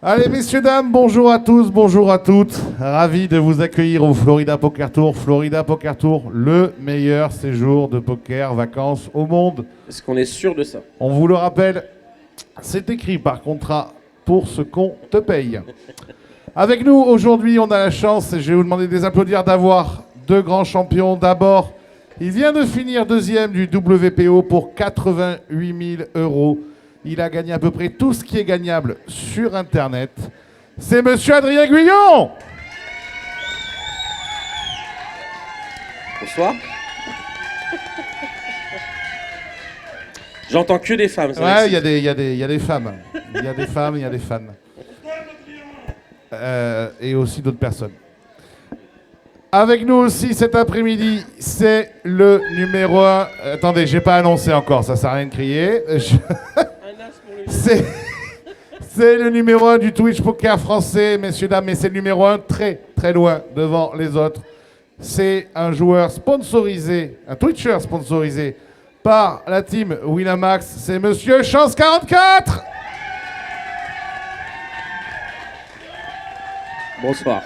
Allez, messieurs, dames, bonjour à tous, bonjour à toutes. Ravi de vous accueillir au Florida Poker Tour. Florida Poker Tour, le meilleur séjour de poker vacances au monde. Est-ce qu'on est sûr de ça? On vous le rappelle, c'est écrit par contrat pour ce qu'on te paye. Avec nous aujourd'hui, on a la chance, et je vais vous demander de les applaudir, d'avoir deux grands champions. D'abord, il vient de finir deuxième du WPO pour 88 000 euros. Il a gagné à peu près tout ce qui est gagnable sur Internet. C'est Monsieur Adrien Guyon. Bonsoir. J'entends que des femmes. Ouais, il y a des femmes. Il y a des femmes, il y a des fans. Et aussi d'autres personnes. Avec nous aussi cet après-midi, c'est le numéro 1. Attendez, j'ai pas annoncé encore, ça sert à rien de crier. C'est le numéro 1 du Twitch Poker français, messieurs, dames, mais c'est le numéro 1 très, très loin devant les autres. C'est un joueur sponsorisé, un Twitcher sponsorisé par la team Winamax. C'est Monsieur Chance 44. Bonsoir.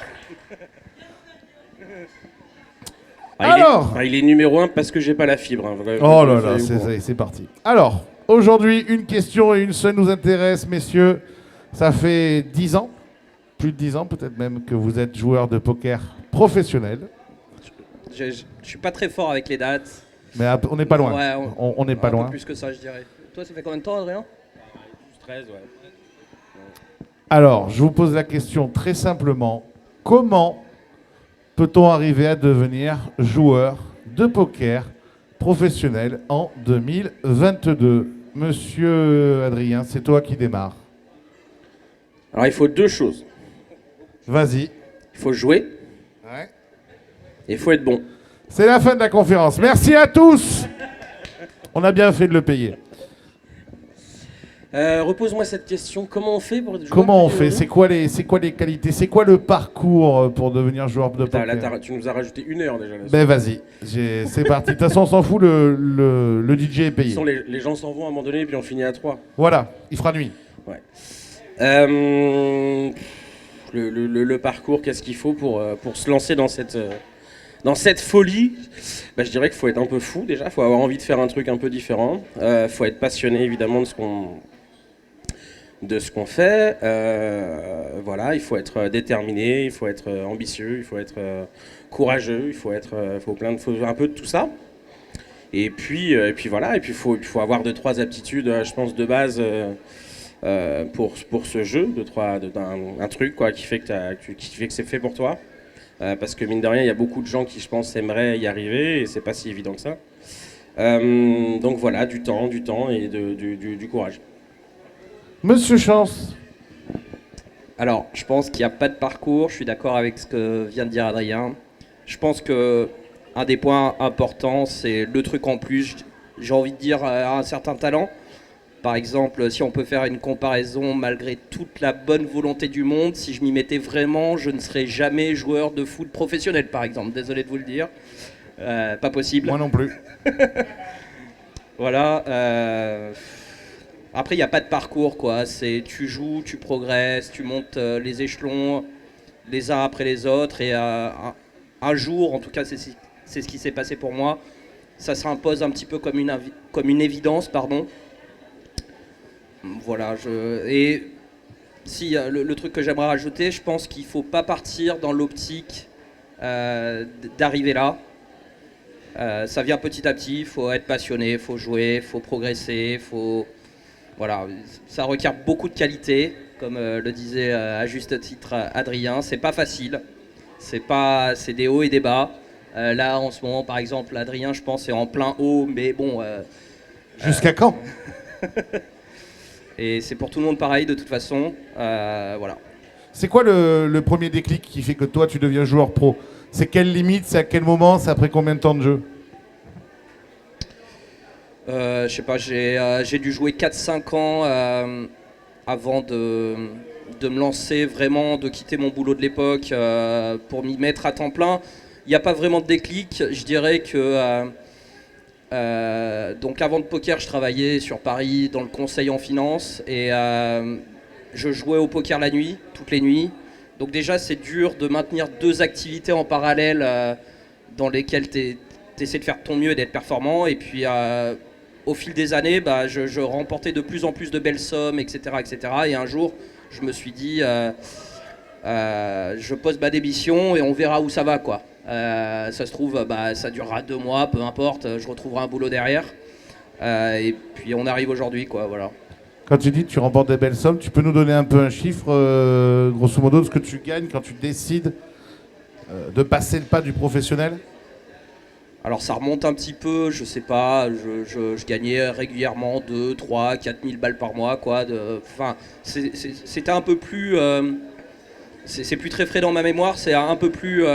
Alors, il est numéro 1 parce que j'ai pas la fibre. Hein. Oh là là, c'est parti. Alors, aujourd'hui, une question et une seule nous intéresse, messieurs. Ça fait 10 ans, plus de 10 ans peut-être même, que vous êtes joueur de poker professionnel. Je suis pas très fort avec les dates. Mais on n'est pas loin. Ouais, On n'est pas un peu loin. plus que ça, je dirais. Toi, ça fait combien de temps, Adrien? 13, ouais. Alors, je vous pose la question très simplement. Comment peut-on arriver à devenir joueur de poker professionnel en 2022? Monsieur Adrien, c'est toi qui démarre. Alors, il faut deux choses. Vas-y. Il faut jouer Ouais. et il faut être bon. C'est la fin de la conférence. Merci à tous. On a bien fait de le payer. Repose-moi cette question. Comment on fait pour être joueur? Comment on fait? C'est quoi les qualités? C'est quoi le parcours pour devenir joueur de Putain, poker? là, tu nous as rajouté 1 heure déjà. Ben vas-y, c'est parti. De toute façon, on s'en fout, le DJ est De payé. toute façon, les gens s'en vont à un moment donné et puis on finit à 3. Voilà, il fera nuit. Ouais. Le parcours, qu'est-ce qu'il faut pour se lancer dans cette folie? Bah, je dirais qu'il faut être un peu fou déjà, il faut avoir envie de faire un truc un peu différent, il faut être passionné évidemment de ce qu'on fait, voilà, il faut être déterminé, il faut être ambitieux, il faut être courageux, il faut un peu de tout ça. Et puis voilà, et puis il faut avoir 2-3 aptitudes, je pense, de base pour ce jeu, un truc quoi, qui fait que c'est fait pour toi. Parce que mine de rien, il y a beaucoup de gens qui, je pense, aimeraient y arriver et c'est pas si évident que ça. Donc voilà, du temps et du courage. Monsieur Chance. Alors, je pense qu'il n'y a pas de parcours. Je suis d'accord avec ce que vient de dire Adrien. Je pense que un des points importants, c'est le truc en plus. J'ai envie de dire un certain talent. Par exemple, si on peut faire une comparaison, malgré toute la bonne volonté du monde, si je m'y mettais vraiment, je ne serais jamais joueur de foot professionnel, par exemple. Désolé de vous le dire. Pas possible. Moi non plus. Voilà. Après, il n'y a pas de parcours, quoi. C'est tu joues, tu progresses, tu montes les échelons les uns après les autres. Et un jour, en tout cas, c'est ce qui s'est passé pour moi. Ça s'impose un petit peu comme une évidence, pardon. Voilà. Et si le truc que j'aimerais rajouter, je pense qu'il ne faut pas partir dans l'optique d'arriver là. Ça vient petit à petit. Il faut être passionné, il faut jouer, il faut progresser, Voilà, ça requiert beaucoup de qualité, comme le disait à juste titre Adrien. C'est pas facile, c'est des hauts et des bas. Là, en ce moment, par exemple, Adrien, je pense, est en plein haut, mais bon. Jusqu'à quand? Et c'est pour tout le monde pareil, de toute façon. Voilà. C'est quoi le premier déclic qui fait que toi, tu deviens joueur pro? C'est quelle limite? C'est à quel moment? C'est après combien de temps de jeu? Je sais pas, j'ai dû jouer 4-5 ans avant de me lancer vraiment, de quitter mon boulot de l'époque pour m'y mettre à temps plein. Il n'y a pas vraiment de déclic. Je dirais que donc avant de poker, je travaillais sur Paris dans le conseil en finance et je jouais au poker la nuit, toutes les nuits. Donc déjà, c'est dur de maintenir 2 activités en parallèle dans lesquelles tu essaies de faire de ton mieux et d'être performant. Et puis, au fil des années, je remportais de plus en plus de belles sommes, etc., etc. Et un jour, je me suis dit, je pose ma démission et on verra où ça va, quoi. Ça se trouve, ça durera 2 mois, peu importe, je retrouverai un boulot derrière. Et puis on arrive aujourd'hui, quoi, voilà. Quand tu dis que tu remportes des belles sommes, tu peux nous donner un peu un chiffre, grosso modo, de ce que tu gagnes quand tu décides de passer le pas du professionnel? Alors ça remonte un petit peu, je sais pas, je gagnais régulièrement 2, 3, 4 000 balles par mois, quoi. Enfin, c'était un peu plus... c'est plus très frais dans ma mémoire, c'est un peu plus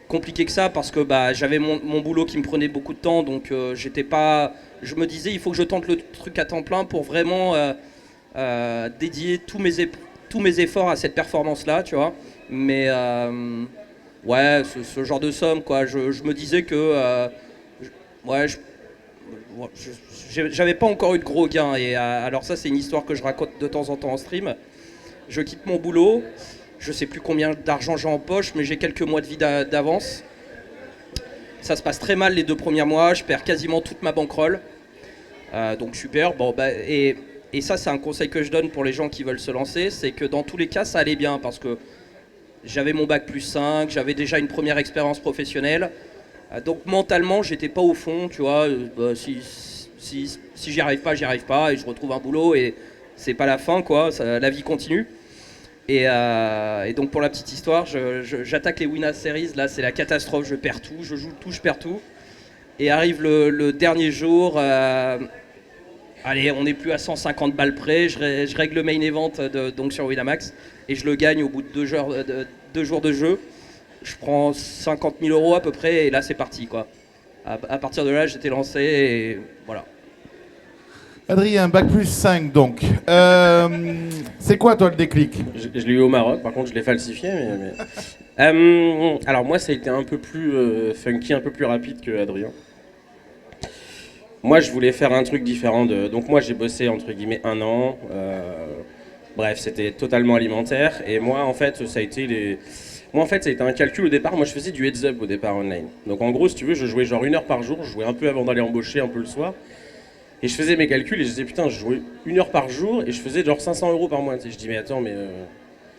compliqué que ça parce que j'avais mon boulot qui me prenait beaucoup de temps, donc j'étais pas... Je me disais, il faut que je tente le truc à temps plein pour vraiment dédier tous mes efforts à cette performance-là, tu vois. Mais ouais, ce genre de somme, quoi. Je me disais que ouais, j'avais pas encore eu de gros gains. Et alors ça, c'est une histoire que je raconte de temps en temps en stream. Je quitte mon boulot, je sais plus combien d'argent j'ai en poche, mais j'ai quelques mois de vie d'avance. Ça se passe très mal les 2 premiers mois, je perds quasiment toute ma bankroll. Donc super. Bon, et ça, c'est un conseil que je donne pour les gens qui veulent se lancer, c'est que dans tous les cas, ça allait bien parce que j'avais mon bac plus 5, j'avais déjà une première expérience professionnelle. Donc mentalement, j'étais pas au fond, tu vois. Si j'y arrive pas et je retrouve un boulot et c'est pas la fin, quoi. La vie continue. Et donc pour la petite histoire, j'attaque les Winners Series, là c'est la catastrophe, je perds tout, je joue tout, je perds tout. Et arrive le dernier jour, allez, on n'est plus à 150 balles près, je règle le main event donc sur Winamax et je le gagne au bout de 2 jours de jeu. Je prends 50 000 € à peu près et là c'est parti, quoi. À partir de là j'étais lancé et voilà. Adrien, bac plus 5 donc. C'est quoi toi le déclic? Je l'ai eu au Maroc, par contre je l'ai falsifié. Alors moi ça a été un peu plus funky, un peu plus rapide que Adrien. Moi je voulais faire un truc différent. Donc moi j'ai bossé entre guillemets 1 an. Bref, c'était totalement alimentaire. Et moi en fait ça a été un calcul au départ. Moi je faisais du heads up au départ online. Donc en gros si tu veux je jouais genre 1 heure par jour. Je jouais un peu avant d'aller embaucher, un peu le soir. Et je faisais mes calculs et je disais putain, je jouais 1 heure par jour et je faisais genre 500 € par mois. Et je dis mais attends, mais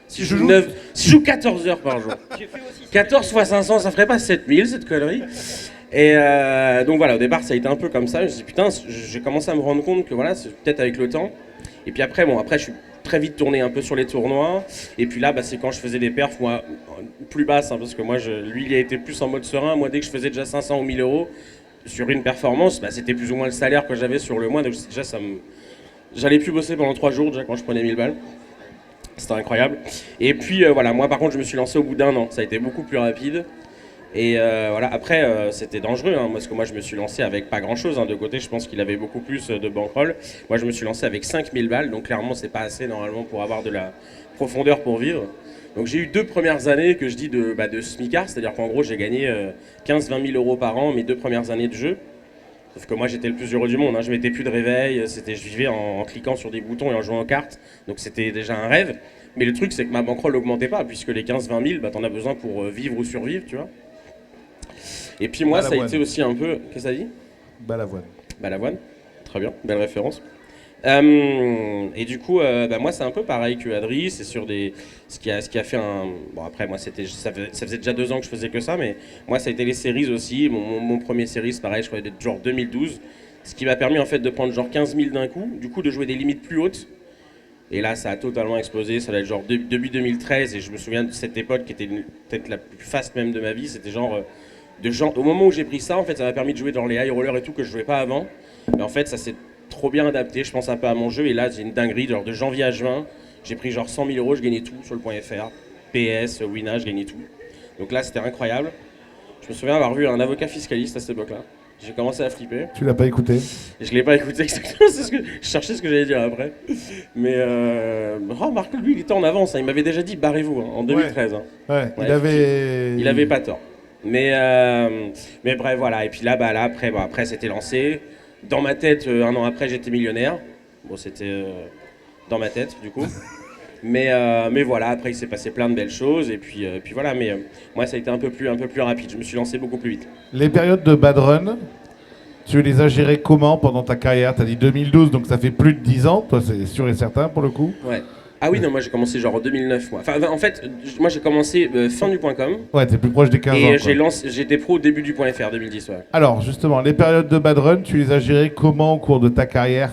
si je joue 14 heures par jour, 14 fois 500, ça ferait pas 7000 cette connerie. Et donc voilà, au départ ça a été un peu comme ça. Je me suis dit putain, j'ai commencé à me rendre compte que voilà, c'est peut-être avec le temps. Et puis après, après je suis très vite tourné un peu sur les tournois. Et puis là, c'est quand je faisais des perfs, moi, plus basses, hein, parce que moi, lui il a été plus en mode serein. Moi, dès que je faisais déjà 500 ou 1000 € sur une performance, c'était plus ou moins le salaire que j'avais sur le mois, donc déjà j'allais plus bosser pendant 3 jours déjà quand je prenais 1000 balles. C'était incroyable. Et puis voilà, moi par contre je me suis lancé au bout d'1 an, ça a été beaucoup plus rapide. Et voilà, après c'était dangereux, hein, parce que moi je me suis lancé avec pas grand chose, hein, de côté je pense qu'il avait beaucoup plus de bankroll. Moi je me suis lancé avec 5000 balles, donc clairement c'est pas assez normalement pour avoir de la profondeur pour vivre. Donc j'ai eu 2 premières années que je dis de smicard, c'est-à-dire qu'en gros j'ai gagné 15-20 000 € par an mes 2 premières années de jeu. Sauf que moi j'étais le plus heureux du monde, hein. Je mettais plus de réveil, je vivais en cliquant sur des boutons et en jouant aux cartes, donc c'était déjà un rêve. Mais le truc c'est que ma bankroll n'augmentait pas, puisque les 15-20 000, t'en as besoin pour vivre ou survivre, tu vois. Et puis moi ça a été aussi un peu... Qu'est-ce que ça dit ? Balavoine. Balavoine, très bien, belle référence. Et du coup, moi c'est un peu pareil que Adri, c'est sur ce qui a fait un... Bon après moi ça faisait déjà 2 ans que je faisais que ça, mais moi ça a été les séries aussi, mon premier série c'est pareil, je crois genre 2012, ce qui m'a permis en fait de prendre genre 15 000 d'un coup, du coup de jouer des limites plus hautes, et là ça a totalement explosé, ça va être genre début 2013, et je me souviens de cette époque qui était peut-être la plus faste même de ma vie, c'était genre... au moment où j'ai pris ça, en fait ça m'a permis de jouer dans les high rollers et tout que je jouais pas avant, mais en fait ça s'est trop bien adapté, je pense un peu à mon jeu, et là j'ai une dinguerie, genre de janvier à juin, j'ai pris genre 100 000 €, je gagnais tout sur le .fr, PS, Wina, je gagnais tout. Donc là c'était incroyable. Je me souviens avoir vu un avocat fiscaliste à cette époque-là. J'ai commencé à flipper. Tu l'as pas écouté? Et je l'ai pas écouté exactement, je cherchais ce que j'allais dire après. Mais Marc, lui il était en avance, hein. Il m'avait déjà dit barrez-vous, hein, en 2013. Hein. Ouais, il avait pas tort. Mais bref voilà, et puis là, après c'était lancé. Dans ma tête, 1 an après, j'étais millionnaire. Bon, c'était dans ma tête, du coup. Mais voilà, après il s'est passé plein de belles choses et puis voilà. Mais moi ça a été un peu plus rapide. Je me suis lancé beaucoup plus vite. Les périodes de bad run, tu les as gérées comment pendant ta carrière? Tu as dit 2012, donc ça fait plus de 10 ans. Toi, c'est sûr et certain pour le coup. Ouais. Ah oui, non, moi j'ai commencé genre en 2009. Moi. Enfin, en fait, moi j'ai commencé fin du .com Ouais, t'es plus proche des 15 ans. et j'étais pro au début du .fr 2010. Ouais. Alors, justement, les périodes de bad run, tu les as gérées comment au cours de ta carrière?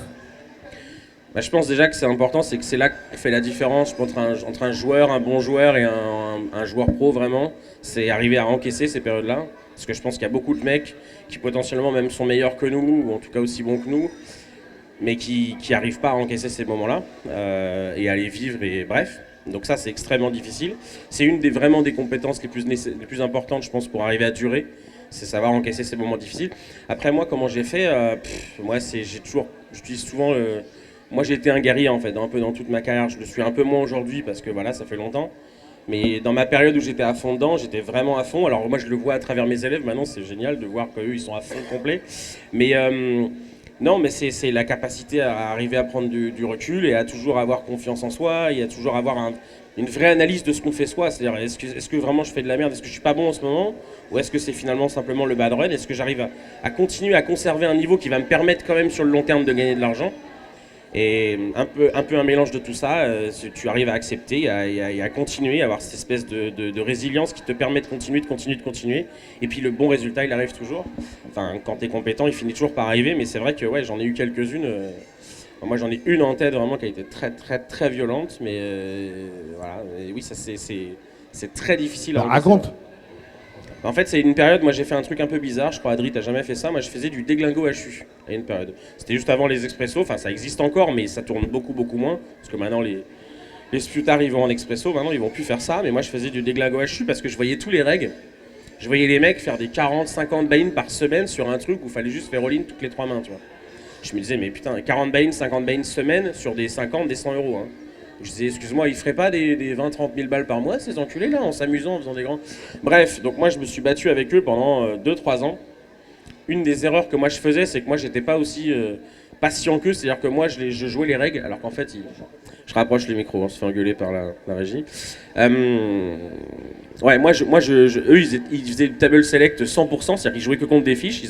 Bah, je pense déjà que c'est important, c'est que c'est là que fait la différence entre un joueur, un bon joueur et un joueur pro vraiment. C'est arriver à encaisser ces périodes-là. Parce que je pense qu'il y a beaucoup de mecs qui potentiellement même sont meilleurs que nous, ou en tout cas aussi bons que nous, mais qui n'arrivent pas à encaisser ces moments-là et à les vivre, et bref. Donc ça, c'est extrêmement difficile. C'est une vraiment des compétences les plus importantes, je pense, pour arriver à durer. C'est savoir encaisser ces moments difficiles. Après, moi, comment j'ai fait moi, j'utilise souvent moi, j'ai été un guerrier, en fait, un peu dans toute ma carrière. Je le suis un peu moins aujourd'hui, parce que voilà, ça fait longtemps. Mais dans ma période où j'étais à fond dedans, j'étais vraiment à fond. Alors moi, je le vois à travers mes élèves. Maintenant, c'est génial de voir qu'eux, ils sont à fond complet. Mais non, mais c'est la capacité à arriver à prendre du recul et à toujours avoir confiance en soi et à toujours avoir une vraie analyse de ce qu'on fait soi. C'est-à-dire, est-ce que vraiment je fais de la merde? Est-ce que je suis pas bon en ce moment? Ou est-ce que c'est finalement simplement le bad run? Est-ce que j'arrive à continuer à conserver un niveau qui va me permettre quand même sur le long terme de gagner de l'argent? Et un peu un mélange de tout ça, tu arrives à accepter et à continuer, à avoir cette espèce de résilience qui te permet de continuer. Et puis le bon résultat, il arrive toujours. Enfin, quand tu es compétent, il finit toujours par arriver. Mais c'est vrai que ouais, j'en ai eu quelques-unes. Moi, j'en ai une en tête vraiment qui a été très, très, très violente. Mais voilà, et oui, ça c'est très difficile à encaisser. Raconte. En fait, c'est une période, moi j'ai fait un truc un peu bizarre, je crois Adri t'as jamais fait ça, moi je faisais du déglingo HU à une période. C'était juste avant les expressos, enfin ça existe encore mais ça tourne beaucoup moins, parce que maintenant les sputards ils vont en expresso, maintenant ils vont plus faire ça, mais moi je faisais du déglingo HU parce que je voyais tous les règles. Je voyais les mecs faire des 40, 50 buy-in par semaine sur un truc où il fallait juste faire all-in toutes les 3 mains, tu vois. Je me disais mais putain, 40 buy-in, 50 buy-in semaine sur des 50, des 100 euros, hein. Je disais, excuse-moi, ils feraient pas des 20-30 000 balles par mois, ces enculés là, en s'amusant, en faisant des grands. Bref, donc moi je me suis battu avec eux pendant 2-3 ans. Une des erreurs que moi je faisais, c'est que moi j'étais pas aussi patient qu'eux, c'est-à-dire que moi je jouais les règles, alors qu'en fait, je rapproche les micros, on se fait engueuler par la régie. Ouais, eux ils faisaient du table select 100%, c'est-à-dire qu'ils jouaient que contre des fiches, ils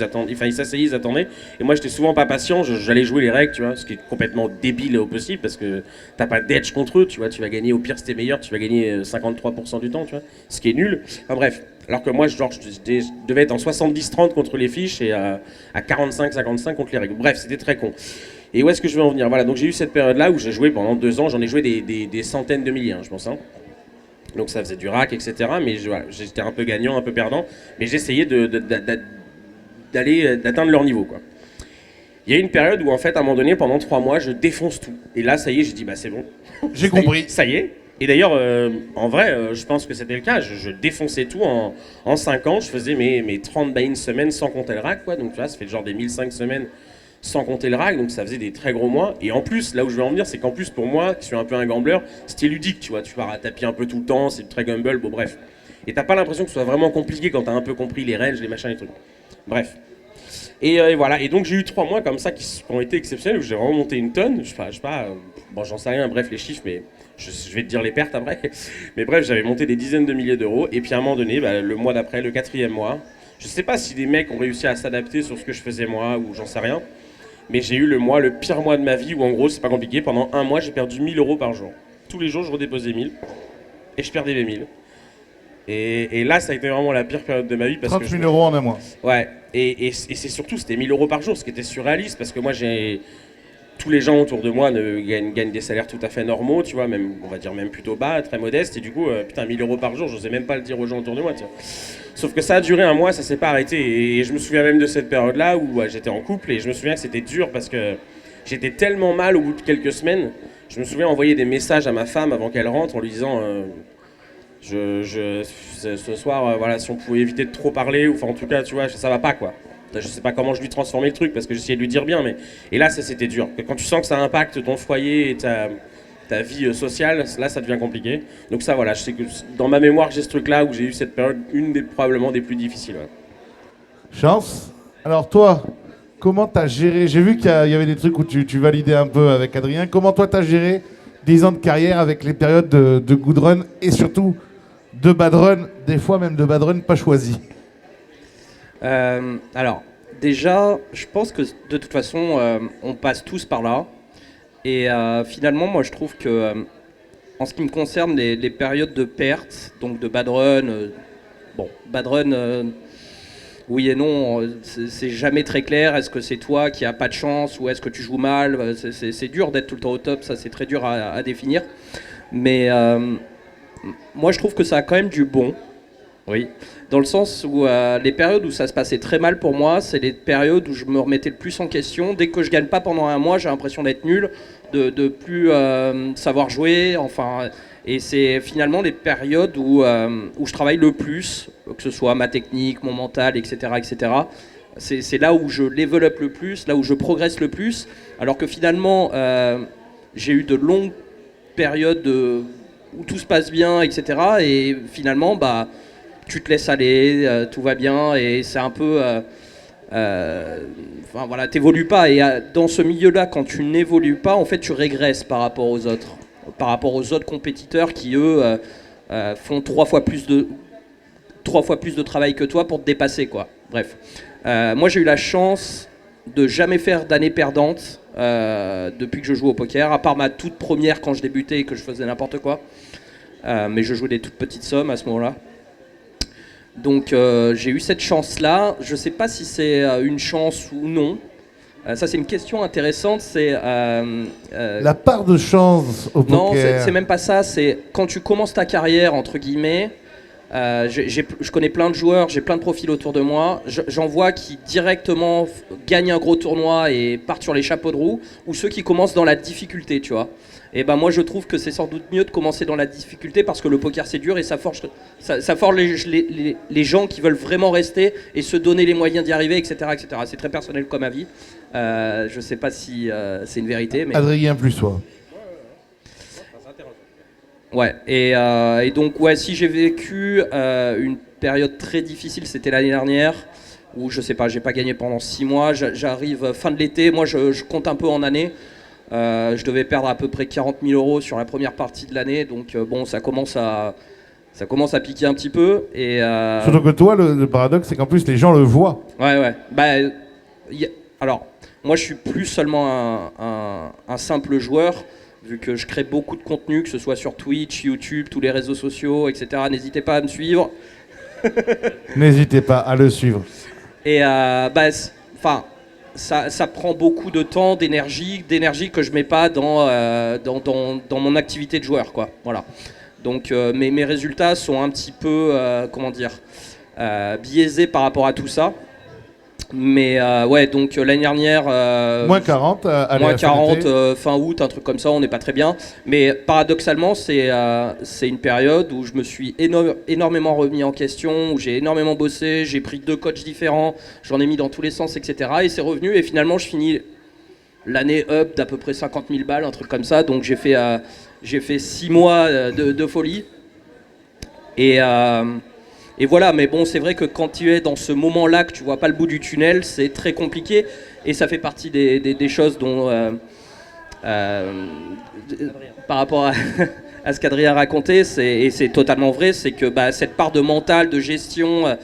s'asseyaient, ils attendaient, et moi j'étais souvent pas patient, j'allais jouer les règles, tu vois, ce qui est complètement débile au possible, parce que t'as pas d'edge contre eux, tu vois, tu vas gagner, au pire si t'es meilleur, tu vas gagner 53% du temps, tu vois, ce qui est nul, enfin bref. Alors que moi, je devais être en 70-30 contre les fiches et à 45-55 contre les règles. Bref, c'était très con. Et où est-ce que je veux en venir? Voilà, donc j'ai eu cette période-là où j'ai joué pendant 2 ans, j'en ai joué des centaines de milliers, hein, je pense. Hein. Donc ça faisait du rack, etc. Mais voilà, j'étais un peu gagnant, un peu perdant. Mais j'essayais d'atteindre leur niveau, quoi. Il y a une période où, en fait, à un moment donné, pendant 3 mois, je défonce tout. Et là, ça y est, j'ai dit, bah c'est bon. J'ai compris. Ça y est. Et d'ailleurs, en vrai, je pense que c'était le cas. Je défonçais tout en 5 ans. Je faisais mes 30 buy-in semaines sans compter le rack, quoi. Donc, tu vois, ça fait genre des 1005 semaines sans compter le rack. Donc, ça faisait des très gros mois. Et en plus, là où je veux en venir, c'est qu'en plus, pour moi, qui suis un peu un gambler, c'était ludique, tu vois. Tu pars à tapis un peu tout le temps, c'est très gamble, bon, bref. Et t'as pas l'impression que ce soit vraiment compliqué quand t'as un peu compris les ranges, les machins, les trucs. Bref. Et voilà, et donc j'ai eu 3 mois comme ça qui ont été exceptionnels, où j'ai vraiment monté une tonne, je sais pas, bon j'en sais rien, bref les chiffres, mais je vais te dire les pertes après. Mais bref, j'avais monté des dizaines de milliers d'euros, et puis à un moment donné, le mois d'après, le 4e mois, je sais pas si des mecs ont réussi à s'adapter sur ce que je faisais moi, ou j'en sais rien, mais j'ai eu le pire mois de ma vie, où en gros, c'est pas compliqué, pendant 1 mois, j'ai perdu 1000 euros par jour. Tous les jours, je redéposais 1000, et je perdais les 1000. Et là, ça a été vraiment la pire période de ma vie. 30 000 euros en un mois. Ouais, et c'est surtout, c'était 1000 euros par jour, ce qui était surréaliste, parce que moi, tous les gens autour de moi gagnent des salaires tout à fait normaux, tu vois, même, on va dire même plutôt bas, très modestes, et du coup, putain, 1000 euros par jour, j'osais même pas le dire aux gens autour de moi, tu vois. Sauf que ça a duré 1 mois, ça s'est pas arrêté, et je me souviens même de cette période-là où j'étais en couple, et je me souviens que c'était dur, parce que j'étais tellement mal au bout de quelques semaines, je me souviens envoyer des messages à ma femme avant qu'elle rentre, en lui disant... ce soir, voilà, si on pouvait éviter de trop parler, ou enfin en tout cas, tu vois, ça va pas quoi. Je sais pas comment je lui transformais le truc parce que j'essayais de lui dire bien, mais et là, ça c'était dur. Quand tu sens que ça impacte ton foyer et ta vie sociale, là, ça devient compliqué. Donc ça, voilà, je sais que dans ma mémoire, j'ai ce truc-là où j'ai eu cette période, probablement des plus difficiles. Ouais. Chance. Alors toi, comment t'as géré? J'ai vu qu'il y avait des trucs où tu validais un peu avec Adrien. Comment toi t'as géré 10 ans de carrière avec les périodes de good run et surtout de bad run, des fois même de bad run pas choisi. Alors, déjà, je pense que de toute façon, on passe tous par là. Et finalement, moi, je trouve que, en ce qui me concerne, les périodes de perte, donc de bad run, bad run, oui et non, c'est jamais très clair. Est-ce que c'est toi qui as pas de chance ou est-ce que tu joues mal? C'est dur d'être tout le temps au top, ça c'est très dur à définir. Mais moi, je trouve que ça a quand même du bon. Oui, dans le sens où les périodes où ça se passait très mal pour moi, c'est les périodes où je me remettais le plus en question. Dès que je gagne pas pendant un mois, j'ai l'impression d'être nul, de plus savoir jouer, enfin. Et c'est finalement les périodes où je travaille le plus, que ce soit ma technique, mon mental, etc. etc. C'est là où je level up le plus, là où je progresse le plus, alors que finalement, j'ai eu de longues périodes où tout se passe bien, etc. Et finalement, bah, tu te laisses aller, tout va bien, et c'est un peu... Enfin voilà, t'évolues pas, et dans ce milieu-là, quand tu n'évolues pas, en fait, tu régresses par rapport aux autres compétiteurs qui, eux, font trois fois plus de travail que toi pour te dépasser, quoi. Bref. Moi, j'ai eu la chance de jamais faire d'année perdante depuis que je joue au poker, à part ma toute première quand je débutais et que je faisais n'importe quoi. Mais je jouais des toutes petites sommes à ce moment-là. Donc j'ai eu cette chance-là. Je ne sais pas si c'est une chance ou non. Ça, c'est une question intéressante. C'est la part de chance au non, poker. c'est même pas ça. C'est quand tu commences ta carrière, entre guillemets. Je connais plein de joueurs, j'ai plein de profils autour de moi. J'en vois qui directement gagnent un gros tournoi et partent sur les chapeaux de roue, ou ceux qui commencent dans la difficulté, tu vois. Et ben moi je trouve que c'est sans doute mieux de commencer dans la difficulté parce que le poker c'est dur et ça forge les gens qui veulent vraiment rester et se donner les moyens d'y arriver, etc., etc. C'est très personnel comme avis. Je sais pas si c'est une vérité, mais... Adrien plus soi. Ouais, et donc ouais, si j'ai vécu une période très difficile, c'était l'année dernière, où je sais pas, j'ai pas gagné pendant 6 mois, j'arrive fin de l'été, moi je compte un peu en année, je devais perdre à peu près 40 000 euros sur la première partie de l'année, donc bon, ça commence à piquer un petit peu, et... Surtout que toi, le paradoxe, c'est qu'en plus les gens le voient. Ouais, bah, alors, moi je suis plus seulement un simple joueur, vu que je crée beaucoup de contenu, que ce soit sur Twitch, YouTube, tous les réseaux sociaux, etc. N'hésitez pas à me suivre. N'hésitez pas à le suivre. Et ça prend beaucoup de temps, d'énergie que je mets pas dans mon activité de joueur, quoi. Voilà. Donc mes résultats sont un petit peu, biaisés par rapport à tout ça. Mais ouais, donc l'année dernière... moins 40 moins 40 fin août, un truc comme ça, on n'est pas très bien. Mais paradoxalement, c'est une période où je me suis énormément remis en question, où j'ai énormément bossé, j'ai pris 2 coachs différents, j'en ai mis dans tous les sens, etc. Et c'est revenu, et finalement, je finis l'année up d'à peu près 50 000 balles, un truc comme ça. Donc j'ai fait 6 mois de folie. Et voilà, mais bon, c'est vrai que quand tu es dans ce moment-là, que tu vois pas le bout du tunnel, c'est très compliqué. Et ça fait partie des choses dont, par rapport à ce qu'Adrien a raconté, et c'est totalement vrai, c'est que cette part de mental, de gestion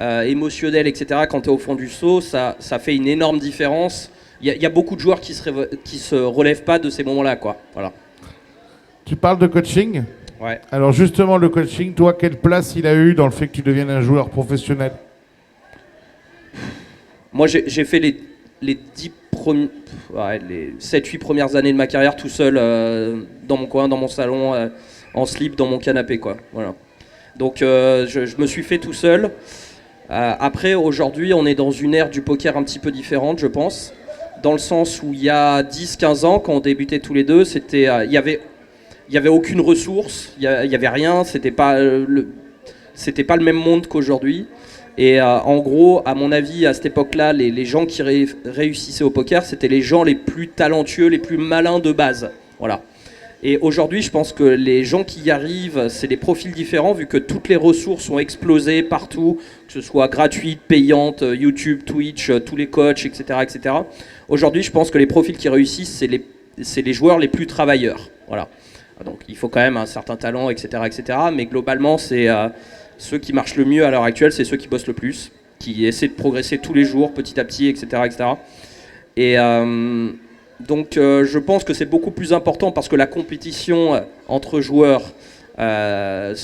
émotionnelle, etc., quand tu es au fond du seau, ça fait une énorme différence. Il y a beaucoup de joueurs qui se relèvent pas de ces moments-là, quoi. Voilà. Tu parles de coaching ? Ouais. Alors justement, le coaching, toi, quelle place il a eu dans le fait que tu deviennes un joueur professionnel ? Moi, j'ai fait les 7-8 premières années de ma carrière tout seul, dans mon coin, dans mon salon, en slip, dans mon canapé, quoi. Voilà. Donc je me suis fait tout seul. Après, aujourd'hui, on est dans une ère du poker un petit peu différente, je pense. Dans le sens où il y a 10-15 ans, quand on débutait tous les deux, c'était... Il n'y avait aucune ressource, il n'y avait rien, c'était pas le même monde qu'aujourd'hui. Et en gros, à mon avis, à cette époque-là, les gens qui réussissaient au poker, c'était les gens les plus talentueux, les plus malins de base. Voilà. Et aujourd'hui, je pense que les gens qui y arrivent, c'est des profils différents, vu que toutes les ressources ont explosé partout, que ce soit gratuites, payantes, YouTube, Twitch, tous les coachs, etc., etc. Aujourd'hui, je pense que les profils qui réussissent, c'est les joueurs les plus travailleurs. Voilà. Donc il faut quand même un certain talent, etc. etc. Mais globalement, c'est ceux qui marchent le mieux à l'heure actuelle, c'est ceux qui bossent le plus, qui essaient de progresser tous les jours, petit à petit, etc. etc. Et donc je pense que c'est beaucoup plus important parce que la compétition entre joueurs est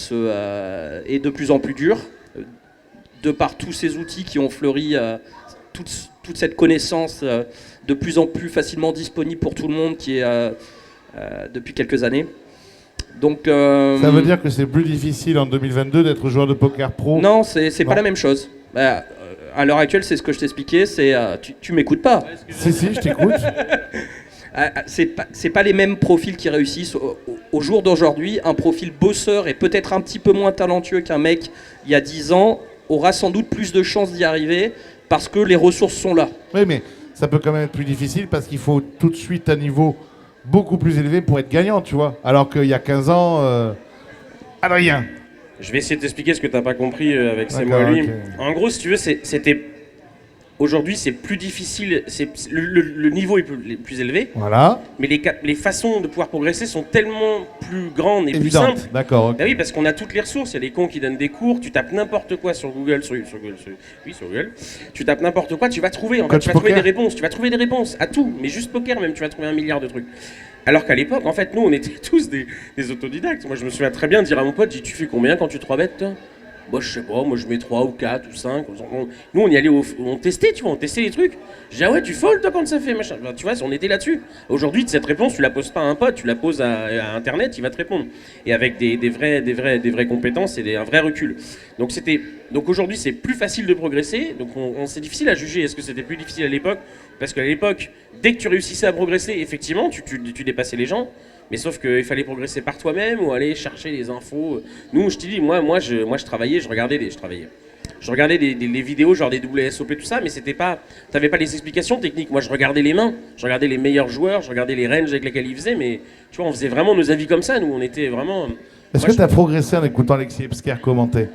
de plus en plus dure, de par tous ces outils qui ont fleuri, toute cette connaissance de plus en plus facilement disponible pour tout le monde qui est depuis quelques années. Donc, ça veut dire que c'est plus difficile en 2022 d'être joueur de poker pro? Non, c'est pas la même chose. À l'heure actuelle, c'est ce que je t'expliquais, c'est tu m'écoutes pas. Si, je t'écoute. C'est pas les mêmes profils qui réussissent. Au jour d'aujourd'hui, un profil bosseur et peut-être un petit peu moins talentueux qu'un mec il y a 10 ans aura sans doute plus de chances d'y arriver parce que les ressources sont là. Oui, mais ça peut quand même être plus difficile parce qu'il faut tout de suite un niveau beaucoup plus élevé pour être gagnant, tu vois. Alors qu'il y a 15 ans, Adrien. Je vais essayer de t'expliquer ce que t'as pas compris avec ces mots-là. Okay. En gros, si tu veux, c'était... Aujourd'hui, c'est plus difficile, le niveau est plus élevé, Voilà. mais les façons de pouvoir progresser sont tellement plus grandes et plus Évidente. simples. D'accord. Okay. Ben oui, parce qu'on a toutes les ressources. Il y a des cons qui donnent des cours. Tu tapes n'importe quoi sur Google, sur Google. Tu tapes n'importe quoi, tu vas trouver. En fait, tu vas trouver des réponses. Tu vas trouver des réponses à tout, mais juste poker même. Tu vas trouver 1 milliard de trucs. Alors qu'à l'époque, en fait, nous, on était tous des autodidactes. Moi, je me souviens très bien de dire à mon pote, tu fais combien quand tu 3 bêtes, toi? Moi, je sais pas, moi je mets 3 ou 4 ou 5. Nous, on y allait, on testait, tu vois, on testait les trucs. Je dis, ah ouais, tu fold toi quand ça fait, machin. Ben, tu vois, on était là-dessus. Aujourd'hui, cette réponse, tu la poses pas à un pote, tu la poses à Internet, il va te répondre. Et avec des vraies compétences et un vrai recul. Donc aujourd'hui, c'est plus facile de progresser. Donc c'est difficile à juger. Est-ce que c'était plus difficile à l'époque? Parce qu'à l'époque, dès que tu réussissais à progresser, effectivement, tu dépassais les gens. Mais sauf qu'il fallait progresser par toi-même ou aller chercher les infos. Nous, je te dis, moi je travaillais, je regardais les vidéos, genre des WSOP, tout ça, mais c'était pas, t'avais pas les explications techniques. Moi, je regardais les mains, je regardais les meilleurs joueurs, je regardais les ranges avec lesquels ils faisaient, mais tu vois, on faisait vraiment nos avis comme ça. Nous, on était vraiment. Est-ce que tu as progressé en écoutant Alexis Ebsker commenter?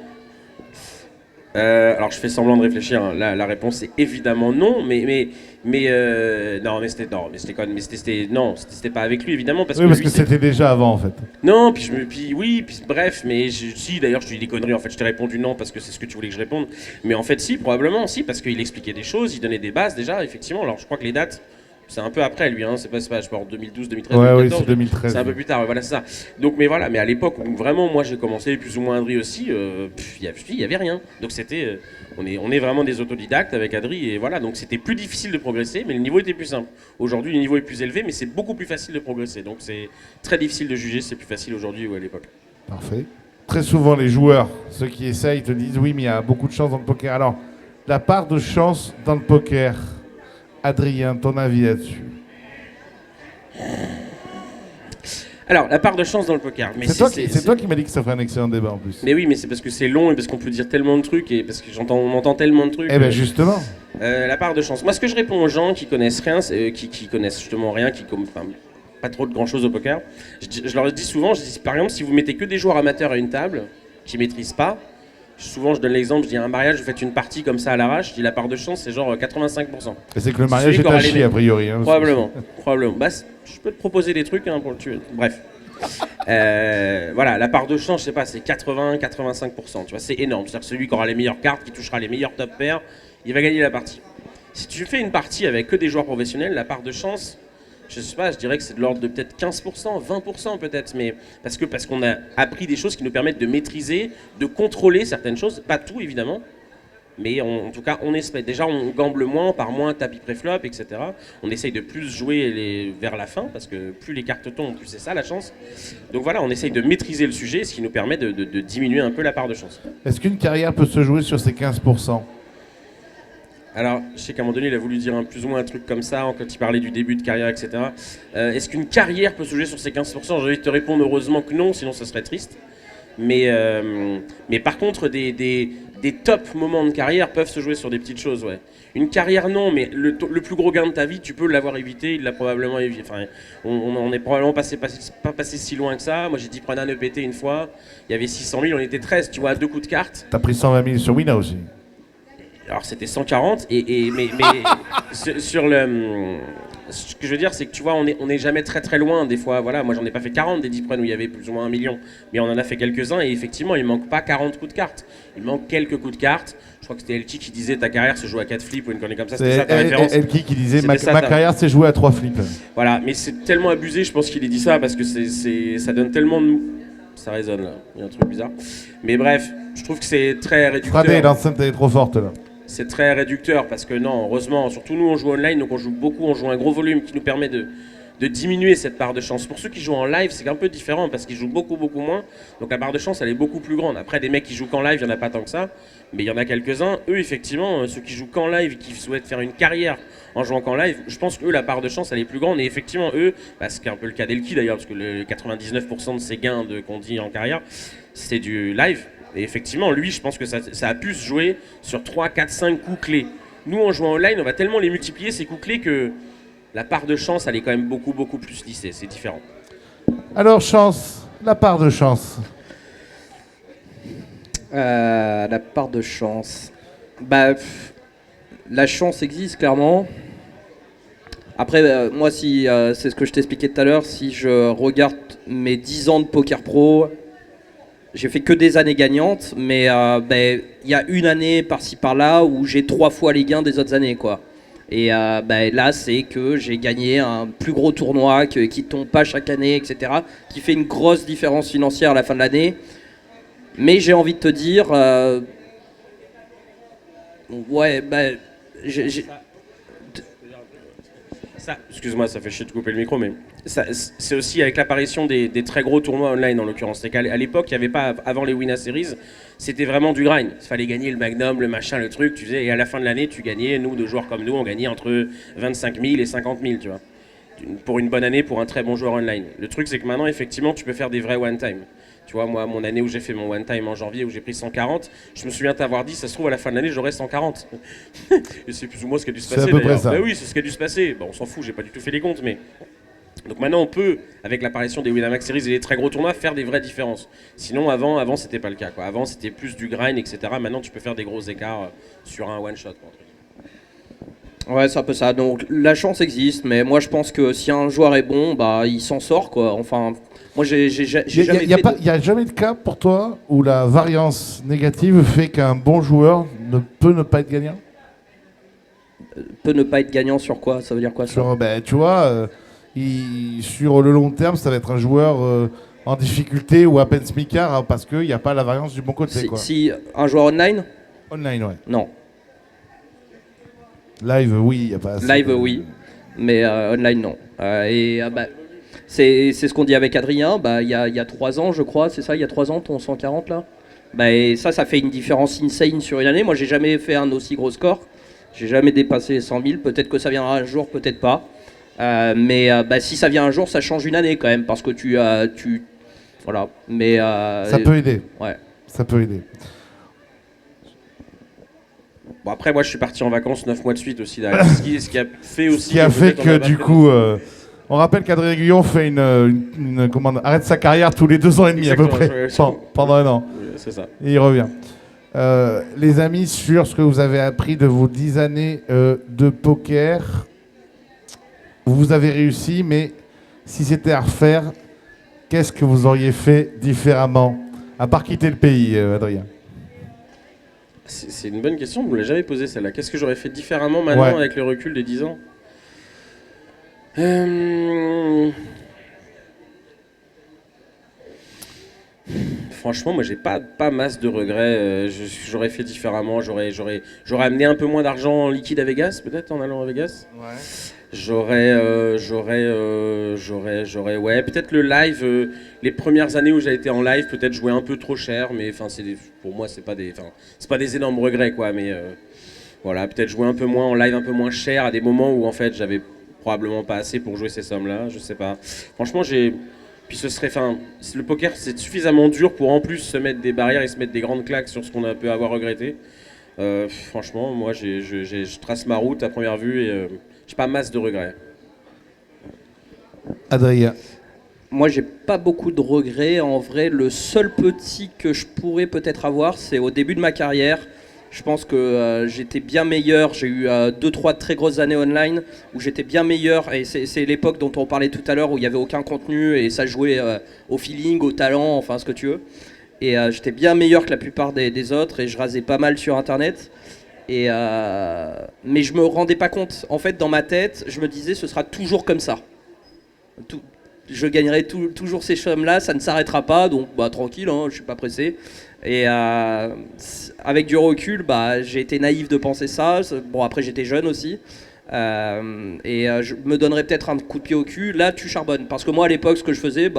Alors je fais semblant de réfléchir, hein. La réponse est évidemment non, mais c'était pas avec lui évidemment parce que c'était déjà avant en fait. Non, bref, mais si d'ailleurs je te dis des conneries en fait, je t'ai répondu non parce que c'est ce que tu voulais que je réponde, mais en fait si, probablement si, parce qu'il expliquait des choses, il donnait des bases déjà effectivement. Alors je crois que les dates c'est un peu après lui, hein. C'est pas je sais pas, en 2012, 2013, ouais, 2014. Oui, c'est 2013. C'est un peu plus tard, voilà, c'est ça. Donc, mais voilà, mais à l'époque où vraiment, moi j'ai commencé, plus ou moins Adri aussi, il y avait rien. Donc c'était, on est vraiment des autodidactes avec Adri, et voilà, donc c'était plus difficile de progresser, mais le niveau était plus simple. Aujourd'hui, le niveau est plus élevé, mais c'est beaucoup plus facile de progresser. Donc c'est très difficile de juger, c'est plus facile aujourd'hui ou à l'époque. Parfait. Très souvent, les joueurs, ceux qui essayent, te disent oui, mais il y a beaucoup de chance dans le poker. Alors, la part de chance dans le poker. Adrien, ton avis là-dessus? Alors, la part de chance dans le poker. C'est toi qui m'as dit que ça ferait un excellent débat en plus. Mais oui, mais c'est parce que c'est long et parce qu'on peut dire tellement de trucs et parce on entend tellement de trucs. Eh bien, justement. La part de chance. Moi, ce que je réponds aux gens qui connaissent rien, qui connaissent justement rien, pas trop de grand chose au poker, je leur dis souvent, par exemple, si vous mettez que des joueurs amateurs à une table, qui maîtrisent pas, souvent je donne l'exemple, je dis à un mariage, vous faites une partie comme ça à l'arrache, je dis la part de chance c'est genre 85%. Et c'est que le mariage est à chier a priori. Hein, probablement. Bah, je peux te proposer des trucs hein, pour le tuer. Bref. Voilà, la part de chance, je sais pas, c'est 80-85%, tu vois, c'est énorme. C'est-à-dire que celui qui aura les meilleures cartes, qui touchera les meilleurs top pairs, il va gagner la partie. Si tu fais une partie avec que des joueurs professionnels, la part de chance, je sais pas, je dirais que c'est de l'ordre de peut-être 15%, 20% peut-être, mais parce qu'on a appris des choses qui nous permettent de maîtriser, de contrôler certaines choses, pas tout évidemment, mais en tout cas on espère. Déjà on gamble moins, on part moins tapis préflop, etc. On essaye de plus jouer vers la fin, parce que plus les cartes tombent, plus c'est ça la chance. Donc voilà, on essaye de maîtriser le sujet, ce qui nous permet de diminuer un peu la part de chance. Est-ce qu'une carrière peut se jouer sur ces 15%? Alors, je sais qu'à un moment donné, il a voulu dire plus ou moins un truc comme ça, quand il parlait du début de carrière, etc. Est-ce qu'une carrière peut se jouer sur ces 15%? J'ai envie de te répondre heureusement que non, sinon ça serait triste. Mais par contre, des top moments de carrière peuvent se jouer sur des petites choses, ouais. Une carrière, non, mais le plus gros gain de ta vie, tu peux l'avoir évité, il l'a probablement évité. Enfin, on n'est probablement pas passé si loin que ça. Moi, j'ai dit prendre un EPT une fois, il y avait 600 000, on était 13, tu vois, à 2 coups de carte. T'as pris 120 000 sur Wina aussi? Alors c'était 140 mais ce que je veux dire, c'est que tu vois, on est jamais très très loin. Des fois, voilà, moi j'en ai pas fait 40 des deep runs où il y avait plus ou moins 1 million, mais on en a fait quelques-uns et effectivement, il manque pas 40 coups de carte. Il manque quelques coups de carte. Je crois que c'était Elchi qui disait ta carrière se joue à 4 flips ou une connerie comme ça. C'était ça ta référence. Elki qui disait ma C'était ça, carrière s'est jouée à 3 flips. Voilà, mais c'est tellement abusé, je pense qu'il ait dit ça parce que ça donne tellement de. Ça résonne là, il y a un truc bizarre. Mais bref, je trouve que c'est très réducteur. Fradé, l'enceinte elle est trop forte là. C'est très réducteur parce que non, heureusement, surtout nous on joue online, donc on joue beaucoup, on joue un gros volume qui nous permet de diminuer cette part de chance. Pour ceux qui jouent en live, c'est un peu différent parce qu'ils jouent beaucoup moins, donc la barre de chance elle est beaucoup plus grande. Après, des mecs qui jouent qu'en live, il n'y en a pas tant que ça, mais il y en a quelques-uns. Eux, effectivement, ceux qui jouent qu'en live et qui souhaitent faire une carrière en jouant qu'en live, je pense que eux, la part de chance elle est plus grande. Et effectivement, eux, ce qui est un peu le cas d'Elki d'ailleurs, parce que le 99% de ses gains qu'on dit en carrière, c'est du live. Et effectivement, lui, je pense que ça a pu se jouer sur 3, 4, 5 coups clés. Nous, en jouant online, on va tellement les multiplier, ces coups clés, que la part de chance, elle est quand même beaucoup plus lissée. C'est différent. Alors, chance, la part de chance. La part de chance. Bah, la chance existe, clairement. Après, moi, si c'est ce que je t'expliquais tout à l'heure, si je regarde mes 10 ans de poker pro, j'ai fait que des années gagnantes, mais il y a une année par-ci par-là où j'ai 3 fois les gains des autres années, quoi. Et là, c'est que j'ai gagné un plus gros tournoi qui tombe pas chaque année, etc., qui fait une grosse différence financière à la fin de l'année. Mais j'ai envie de te dire, Excuse-moi, ça fait chier de couper le micro, mais c'est aussi avec l'apparition des très gros tournois online en l'occurrence. C'est qu'à l'époque, il n'y avait pas, avant les Winner Series, c'était vraiment du grind. Il fallait gagner le Magnum, le machin, le truc, tu faisais, et à la fin de l'année, tu gagnais, nous, de joueurs comme nous, on gagnait entre 25 000 et 50 000, tu vois. Pour une bonne année, pour un très bon joueur online. Le truc, c'est que maintenant, effectivement, tu peux faire des vrais one-time. Tu vois, moi, mon année où j'ai fait mon one-time en janvier, où j'ai pris 140, je me souviens t'avoir dit, ça se trouve, à la fin de l'année, j'aurai 140. Et c'est plus ou moins ce qui a dû se passer, d'ailleurs. Bah oui, c'est ce qui a dû se passer. Bon, on s'en fout, j'ai pas du tout fait les comptes, mais... Donc maintenant, on peut, avec l'apparition des Winamax Series et des très gros tournois, faire des vraies différences. Sinon, avant c'était pas le cas, quoi. Avant, c'était plus du grind, etc. Maintenant, tu peux faire des gros écarts sur un one-shot, quoi. ouais, c'est un peu ça. Donc la chance existe, mais moi je pense que si un joueur est bon, bah il s'en sort, quoi. Enfin, moi j'ai jamais fait. Il n'y a jamais de cas pour toi où la variance négative fait qu'un bon joueur ne peut ne pas être gagnant? Peut ne pas être gagnant sur quoi? Ça veut dire quoi ça? Sur, tu vois, sur le long terme, ça va être un joueur en difficulté ou à peine smicard hein, parce qu'il n'y a pas la variance du bon côté. Quoi. Si un joueur online? Online, ouais. Non. Live, oui, il n'y a pas assez. Live, oui, mais online, non. C'est ce qu'on dit avec Adrien, il y a 3 ans, je crois, c'est ça, il y a 3 ans, ton 140 là. Et ça fait une différence insane sur une année. Moi, j'ai jamais fait un aussi gros score. J'ai jamais dépassé les 100 000. Peut-être que ça viendra un jour, peut-être pas. Mais si ça vient un jour, ça change une année quand même, parce que voilà. Mais ça peut aider. Ouais. Ça peut aider. Bon, après, moi, je suis parti en vacances 9 mois de suite aussi. Derrière. Ce qui a fait aussi. Ce qui a fait que du coup, on rappelle qu'Adrien Guillon fait une commande, arrête sa carrière tous les 2 ans et demi à peu près, pendant un an. C'est ça. Et il revient. Les amis, sur ce que vous avez appris de vos 10 années de poker, vous avez réussi, mais si c'était à refaire, qu'est-ce que vous auriez fait différemment, à part quitter le pays, Adrien? C'est une bonne question, vous ne me l'avez jamais posée celle-là. Qu'est-ce que j'aurais fait différemment maintenant avec le recul des 10 ans? Franchement, moi j'ai pas masse de regrets. J'aurais fait différemment. J'aurais amené un peu moins d'argent en liquide à Vegas, peut-être en allant à Vegas. Ouais. J'aurais peut-être le live. Les premières années où j'ai été en live, peut-être jouer un peu trop cher, mais enfin pour moi c'est pas des énormes regrets quoi. Mais voilà, peut-être jouer un peu moins en live, un peu moins cher à des moments où en fait j'avais probablement pas assez pour jouer ces sommes-là. Je sais pas. Franchement Puis le poker c'est suffisamment dur pour en plus se mettre des barrières et se mettre des grandes claques sur ce qu'on peut avoir regretté. Franchement, moi je trace ma route à première vue et j'ai pas masse de regrets. Adrien. Moi j'ai pas beaucoup de regrets. En vrai, le seul petit que je pourrais peut-être avoir, c'est au début de ma carrière. Je pense que j'étais bien meilleur. J'ai eu 2-3 très grosses années online où j'étais bien meilleur. Et c'est l'époque dont on parlait tout à l'heure où il n'y avait aucun contenu et ça jouait au feeling, au talent, enfin ce que tu veux. Et j'étais bien meilleur que la plupart des autres et je rasais pas mal sur Internet. Mais je me rendais pas compte. En fait, dans ma tête, je me disais ce sera toujours comme ça. Je gagnerai toujours ces sommes-là, ça ne s'arrêtera pas, donc tranquille, hein, je suis pas pressé. Et avec du recul, j'ai été naïf de penser ça. Bon, après j'étais jeune aussi. Je me donnerais peut-être un coup de pied au cul. Là, tu charbonnes. Parce que moi, à l'époque, ce que je faisais,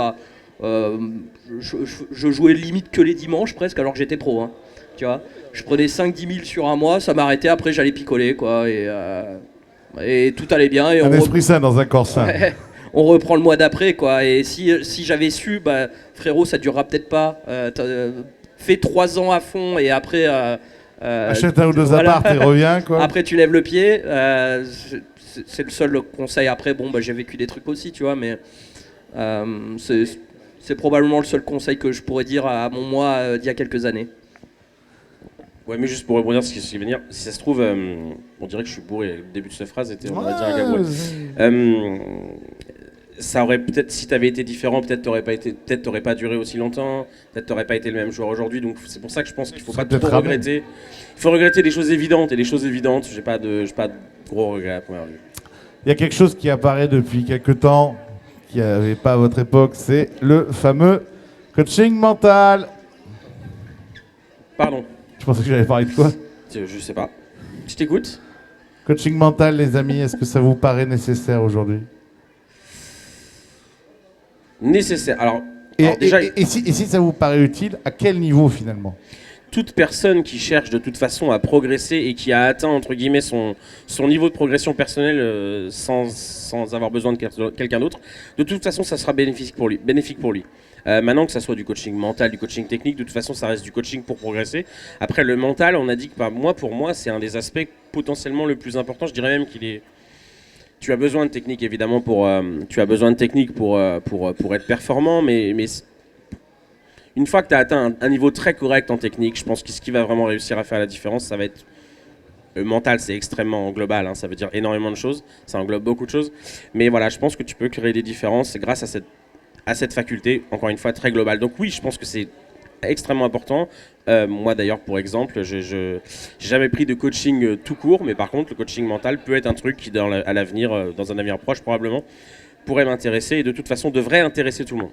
je jouais limite que les dimanches presque, alors que j'étais pro. Hein, tu vois, je prenais 5-10 000 sur un mois, ça m'arrêtait. Après, j'allais picoler, quoi. Et tout allait bien. Et un esprit sain dans un corps sain. On reprend le mois d'après, quoi. Et si j'avais su, frérot, ça durera peut-être pas. Fais 3 ans à fond et après. Achète un ou deux apparts et reviens, quoi. Après, tu lèves le pied. C'est le seul conseil. Après, j'ai vécu des trucs aussi, tu vois, mais c'est probablement le seul conseil que je pourrais dire à mon moi d'il y a quelques années. Ouais, mais juste pour rebondir sur ce qui vient de dire, si ça se trouve, on dirait que je suis bourré. Le début de cette phrase était, on va dire, un gabouet. Ça aurait peut-être, si tu avais été différent, peut-être t'aurais pas duré aussi longtemps, peut-être t'aurais pas été le même joueur aujourd'hui. Donc c'est pour ça que je pense qu'il faut pas trop regretter. Il faut regretter les choses évidentes et les choses évidentes. J'ai pas de gros regrets à première vue. Il y a quelque chose qui apparaît depuis quelques temps, qui n'y avait pas à votre époque, c'est le fameux coaching mental. Pardon. Je pensais que j'allais parler de quoi? Je sais pas. Je t'écoute. Coaching mental, les amis, est-ce que ça vous paraît nécessaire aujourd'hui? Nécessaire. Alors déjà, si ça vous paraît utile, à quel niveau finalement? Toute personne qui cherche de toute façon à progresser et qui a atteint entre guillemets son niveau de progression personnelle sans avoir besoin de quelqu'un d'autre, de toute façon ça sera bénéfique pour lui. Maintenant que ça soit du coaching mental, du coaching technique, de toute façon ça reste du coaching pour progresser. Après le mental, on a dit que pour moi c'est un des aspects potentiellement le plus important. Je dirais même qu'il est. Tu as besoin de technique évidemment pour être performant, mais une fois que tu as atteint un niveau très correct en technique, je pense que ce qui va vraiment réussir à faire la différence, ça va être mental, c'est extrêmement global, hein, ça veut dire énormément de choses, ça englobe beaucoup de choses. Mais voilà, je pense que tu peux créer des différences grâce à cette faculté, encore une fois, très globale. Donc oui, je pense que c'est extrêmement important. Moi d'ailleurs, pour exemple, je n'ai jamais pris de coaching tout court, mais par contre, le coaching mental peut être un truc qui, à l'avenir, dans un avenir proche probablement, pourrait m'intéresser et de toute façon devrait intéresser tout le monde.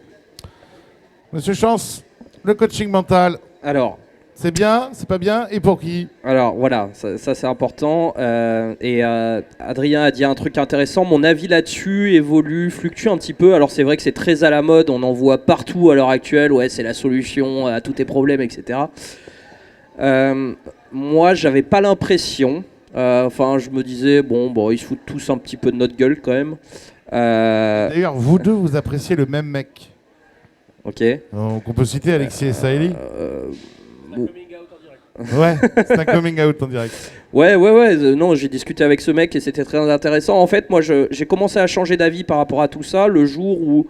Monsieur Chance, le coaching mental, alors, c'est bien, c'est pas bien, et pour qui? Alors voilà, ça c'est important. Adrien a dit un truc intéressant. Mon avis là-dessus fluctue un petit peu. Alors c'est vrai que c'est très à la mode, on en voit partout à l'heure actuelle. Ouais, c'est la solution à tous tes problèmes, etc. Moi, j'avais pas l'impression. Je me disais ils se foutent tous un petit peu de notre gueule quand même. D'ailleurs, vous deux, vous appréciez le même mec. Ok. Donc on peut citer Alexis et Saïli. Ouais, c'est un coming out en direct. Ouais. Non, j'ai discuté avec ce mec et c'était très intéressant. En fait, moi, j'ai commencé à changer d'avis par rapport à tout ça le jour où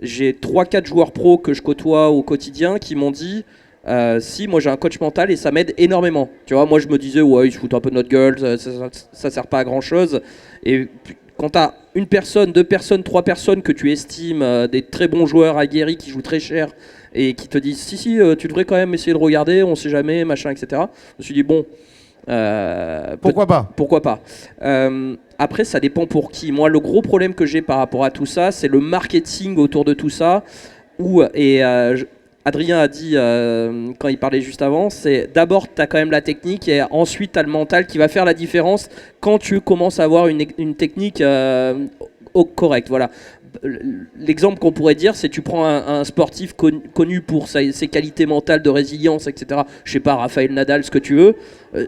j'ai 3-4 joueurs pros que je côtoie au quotidien qui m'ont dit si, moi j'ai un coach mental et ça m'aide énormément. Tu vois, moi je me disais, ouais, ils se foutent un peu de notre gueule, ça sert pas à grand chose. Et quand t'as une personne, 2 personnes, 3 personnes que tu estimes des très bons joueurs aguerris qui jouent très cher et qui te disent si, tu devrais quand même essayer de regarder, on sait jamais, machin, etc. Je me suis dit, bon. Pourquoi pas? Pourquoi pas. Après, ça dépend pour qui. Moi, le gros problème que j'ai par rapport à tout ça, c'est le marketing autour de tout ça. Adrien a dit, quand il parlait juste avant, c'est d'abord, tu as quand même la technique et ensuite, tu as le mental qui va faire la différence quand tu commences à avoir une technique correcte. Voilà. L'exemple qu'on pourrait dire, c'est tu prends un sportif connu pour ses qualités mentales de résilience, etc. Je sais pas, Raphaël Nadal, ce que tu veux.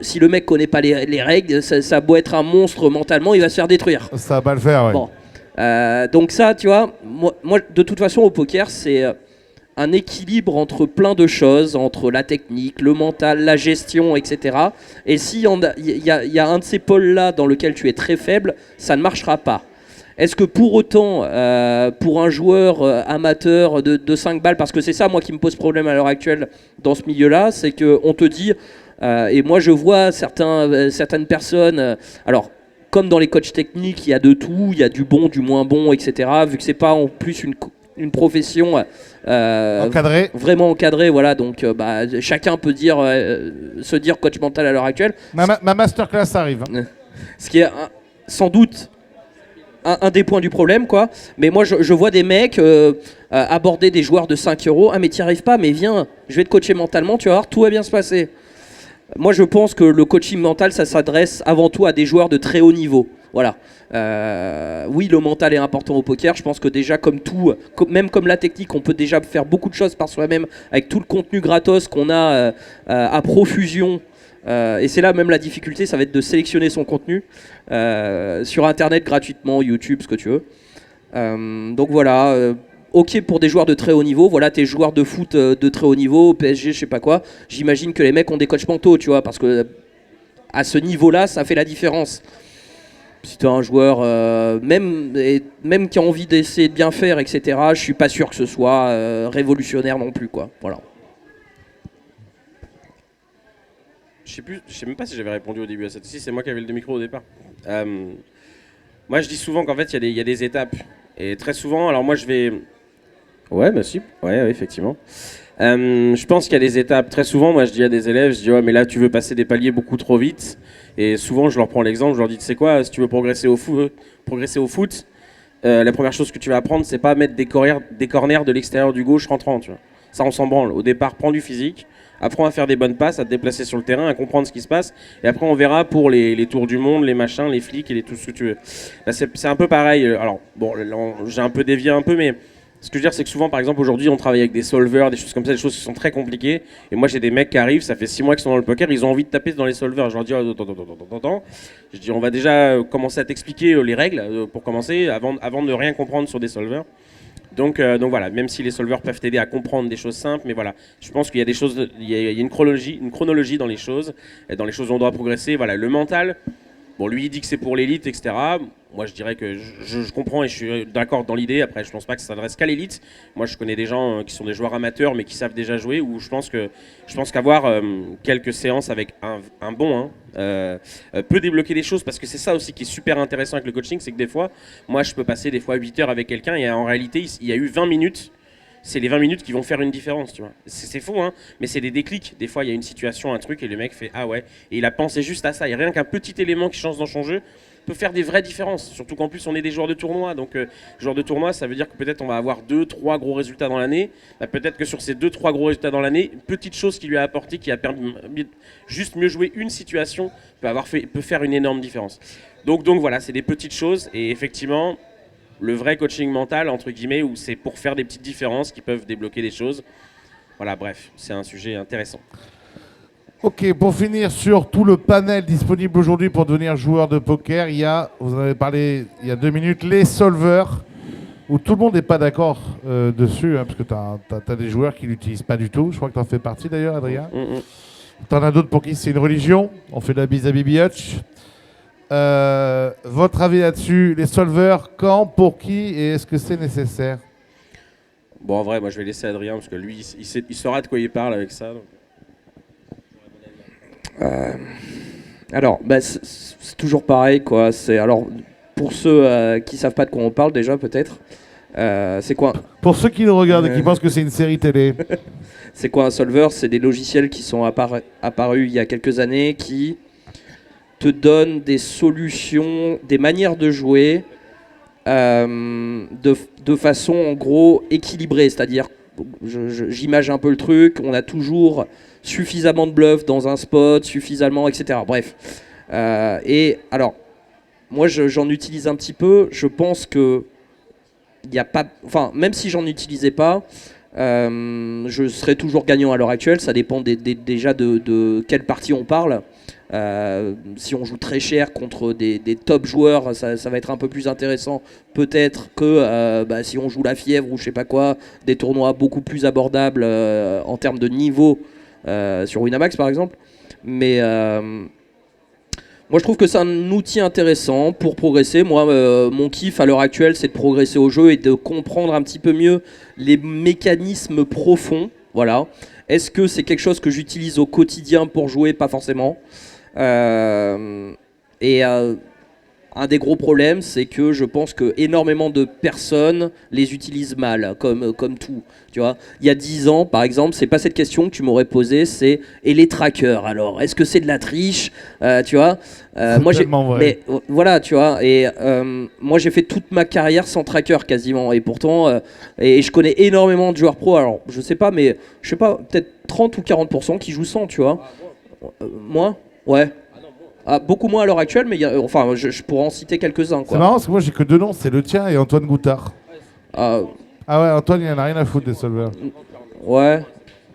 Si le mec connaît pas les règles, ça a beau être un monstre mentalement, il va se faire détruire. Ça va pas le faire, ouais. Bon. Donc ça, tu vois, moi, de toute façon, au poker, c'est un équilibre entre plein de choses, entre la technique, le mental, la gestion, etc. Et s'il y a un de ces pôles-là dans lequel tu es très faible, ça ne marchera pas. Est-ce que pour autant, pour un joueur amateur de 5 balles, parce que c'est ça moi qui me pose problème à l'heure actuelle dans ce milieu-là, c'est qu'on te dit Et moi, je vois certaines personnes, alors, comme dans les coachs techniques, il y a de tout, il y a du bon, du moins bon, etc. Vu que c'est pas en plus une profession vraiment encadrée, voilà. Donc, chacun peut se dire coach mental à l'heure actuelle. Ma masterclass arrive. Ce qui est sans doute un des points du problème, quoi. Mais moi, je vois des mecs aborder des joueurs de 5 euros. Ah, mais t'y arrives pas, mais viens, je vais te coacher mentalement, tu vas voir, tout va bien se passer. Moi, je pense que le coaching mental, ça s'adresse avant tout à des joueurs de très haut niveau. Voilà. Oui, le mental est important au poker. Je pense que déjà, comme tout, même comme la technique, on peut déjà faire beaucoup de choses par soi-même avec tout le contenu gratos qu'on a à profusion. Et c'est là même la difficulté, ça va être de sélectionner son contenu sur internet gratuitement, YouTube, ce que tu veux. Donc voilà, ok pour des joueurs de très haut niveau, voilà tes joueurs de foot de très haut niveau, PSG, je sais pas quoi. J'imagine que les mecs ont des coachs mentaux, tu vois, parce que à ce niveau-là, ça fait la différence. Si tu as un joueur, même qui a envie d'essayer de bien faire, etc., je suis pas sûr que ce soit révolutionnaire non plus, quoi. Voilà. Je sais même pas si j'avais répondu au début à cette. Si, c'est moi qui avais le micro au départ. Moi, je dis souvent qu'en fait, il y a des étapes. Et très souvent, alors moi, je vais. Ouais, bah si. Ouais, effectivement. Je pense qu'il y a des étapes. Très souvent, moi, je dis à des élèves, je dis, ouais, mais là, tu veux passer des paliers beaucoup trop vite. Et souvent, je leur prends l'exemple, je leur dis, tu sais quoi, si tu veux progresser au foot, la première chose que tu vas apprendre, c'est pas mettre des corners de l'extérieur du gauche rentrant, tu vois. Ça, on s'en branle. Au départ, prends du physique. Apprends à faire des bonnes passes, à te déplacer sur le terrain, à comprendre ce qui se passe. Et après, on verra pour les tours du monde, les machins, les flics et tout ce que tu veux. Là, c'est un peu pareil. Alors, bon, j'ai un peu dévié un peu, mais ce que je veux dire, c'est que souvent, par exemple, aujourd'hui, on travaille avec des solvers, des choses comme ça, des choses qui sont très compliquées. Et moi, j'ai des mecs qui arrivent, ça fait 6 mois qu'ils sont dans le poker, ils ont envie de taper dans les solvers. Je leur dis, oh, attends. Je dis, on va déjà commencer à t'expliquer les règles pour commencer, avant de ne rien comprendre sur des solvers. Donc voilà, même si les solvers peuvent t'aider à comprendre des choses simples, mais voilà, je pense qu'il y a des choses, il y a une chronologie dans les choses, et dans les choses où on doit progresser. Voilà, le mental, bon, lui il dit que c'est pour l'élite, etc. Moi je dirais que je comprends et je suis d'accord dans l'idée. Après, je pense pas que ça s'adresse qu'à l'élite. Moi je connais des gens qui sont des joueurs amateurs mais qui savent déjà jouer. Où je pense qu'avoir quelques séances avec un bon peut débloquer des choses, parce que c'est ça aussi qui est super intéressant avec le coaching, c'est que des fois, moi je peux passer des fois 8 heures avec quelqu'un et en réalité il y a eu 20 minutes. C'est les 20 minutes qui vont faire une différence, tu vois. C'est faux, hein, mais c'est des déclics. Des fois, il y a une situation, un truc, et le mec fait « Ah ouais », et il a pensé juste à ça. Et rien qu'un petit élément qui change dans son jeu peut faire des vraies différences. Surtout qu'en plus, on est des joueurs de tournoi. Donc, joueurs de tournoi, ça veut dire que peut-être on va avoir 2-3 gros résultats dans l'année. Bah, peut-être que sur ces 2-3 gros résultats dans l'année, une petite chose qui lui a apporté, qui a permis juste mieux jouer une situation, peut faire une énorme différence. Donc voilà, c'est des petites choses. Et effectivement, le vrai coaching mental, entre guillemets, où c'est pour faire des petites différences qui peuvent débloquer des choses. Voilà, bref, c'est un sujet intéressant. Ok, pour finir sur tout le panel disponible aujourd'hui pour devenir joueur de poker, vous en avez parlé il y a 2 minutes, les solvers, où tout le monde n'est pas d'accord dessus, hein, parce que tu as des joueurs qui ne l'utilisent pas du tout. Je crois que tu en fais partie d'ailleurs, Adrien. Tu en as d'autres pour qui c'est une religion. On fait de la bise à Bibi Hutch. Votre avis là-dessus, les solvers, quand, pour qui et est-ce que c'est nécessaire? Bon, en vrai, moi je vais laisser Adrien parce que lui, il saura de quoi il parle avec ça. Donc. Alors, c'est toujours pareil, quoi. Alors, pour ceux qui savent pas de quoi on parle déjà, peut-être, c'est quoi? Pour ceux qui nous regardent et qui pensent que c'est une série télé. C'est quoi un solver? C'est des logiciels qui sont apparus il y a quelques années qui te donne des solutions, des manières de jouer de façon en gros équilibrée. C'est-à-dire, j'image un peu le truc, on a toujours suffisamment de bluff dans un spot, suffisamment, etc. Bref. Et alors, moi j'en utilise un petit peu, je pense que il n'y a pas. Enfin, même si j'en utilisais pas, je serais toujours gagnant à l'heure actuelle. Ça dépend déjà de quelle partie on parle. Si on joue très cher contre des top joueurs, ça va être un peu plus intéressant peut-être que si on joue la fièvre ou je sais pas quoi, des tournois beaucoup plus abordables en termes de niveau sur Winamax par exemple. Mais moi je trouve que c'est un outil intéressant pour progresser. Moi mon kiff à l'heure actuelle c'est de progresser au jeu et de comprendre un petit peu mieux les mécanismes profonds. Voilà. Est-ce que c'est quelque chose que j'utilise au quotidien pour jouer? Pas forcément. Un des gros problèmes, c'est que je pense que énormément de personnes les utilisent mal, comme tout. Tu vois, il y a 10 ans, par exemple, c'est pas cette question que tu m'aurais posée, c'est et les trackers alors? Est-ce que c'est de la triche? Tu vois, moi j'ai, mais voilà, tu vois, et moi j'ai fait toute ma carrière sans tracker quasiment, et pourtant, et je connais énormément de joueurs pro. Alors, je sais pas, mais je sais pas, peut-être 30 ou 40% qui jouent sans, tu vois. Moi, ouais. Ah, beaucoup moins à l'heure actuelle, mais enfin, je pourrais en citer quelques-uns. C'est marrant parce que moi j'ai que 2 noms, c'est le tien et Antoine Goutard. Ah ouais, Antoine il en a rien à foutre des solvers. Ouais,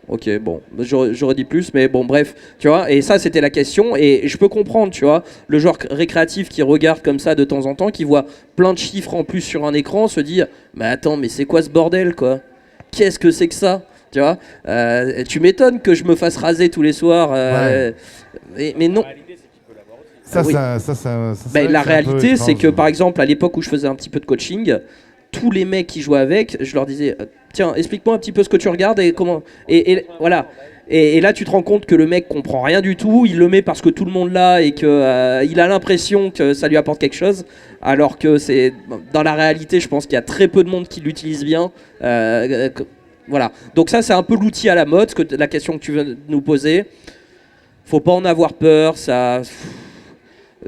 ok, bon, j'aurais dit plus, mais bon, bref, tu vois, et ça c'était la question, et je peux comprendre, tu vois, le joueur récréatif qui regarde comme ça de temps en temps, qui voit plein de chiffres en plus sur un écran, se dit, mais attends, mais c'est quoi ce bordel, quoi? Qu'est-ce que c'est que ça? Tu vois, tu m'étonnes que je me fasse raser tous les soirs, mais non. La réalité, c'est que par exemple, à l'époque où je faisais un petit peu de coaching, tous les mecs qui jouaient avec, je leur disais tiens, explique-moi un petit peu ce que tu regardes et comment. Et voilà. Et là, tu te rends compte que le mec comprend rien du tout, il le met parce que tout le monde l'a et qu'il a l'impression que ça lui apporte quelque chose, alors que c'est dans la réalité, je pense qu'il y a très peu de monde qui l'utilise bien. Voilà. Donc ça, c'est un peu l'outil à la mode, la question que tu veux nous poser. Faut pas en avoir peur, ça.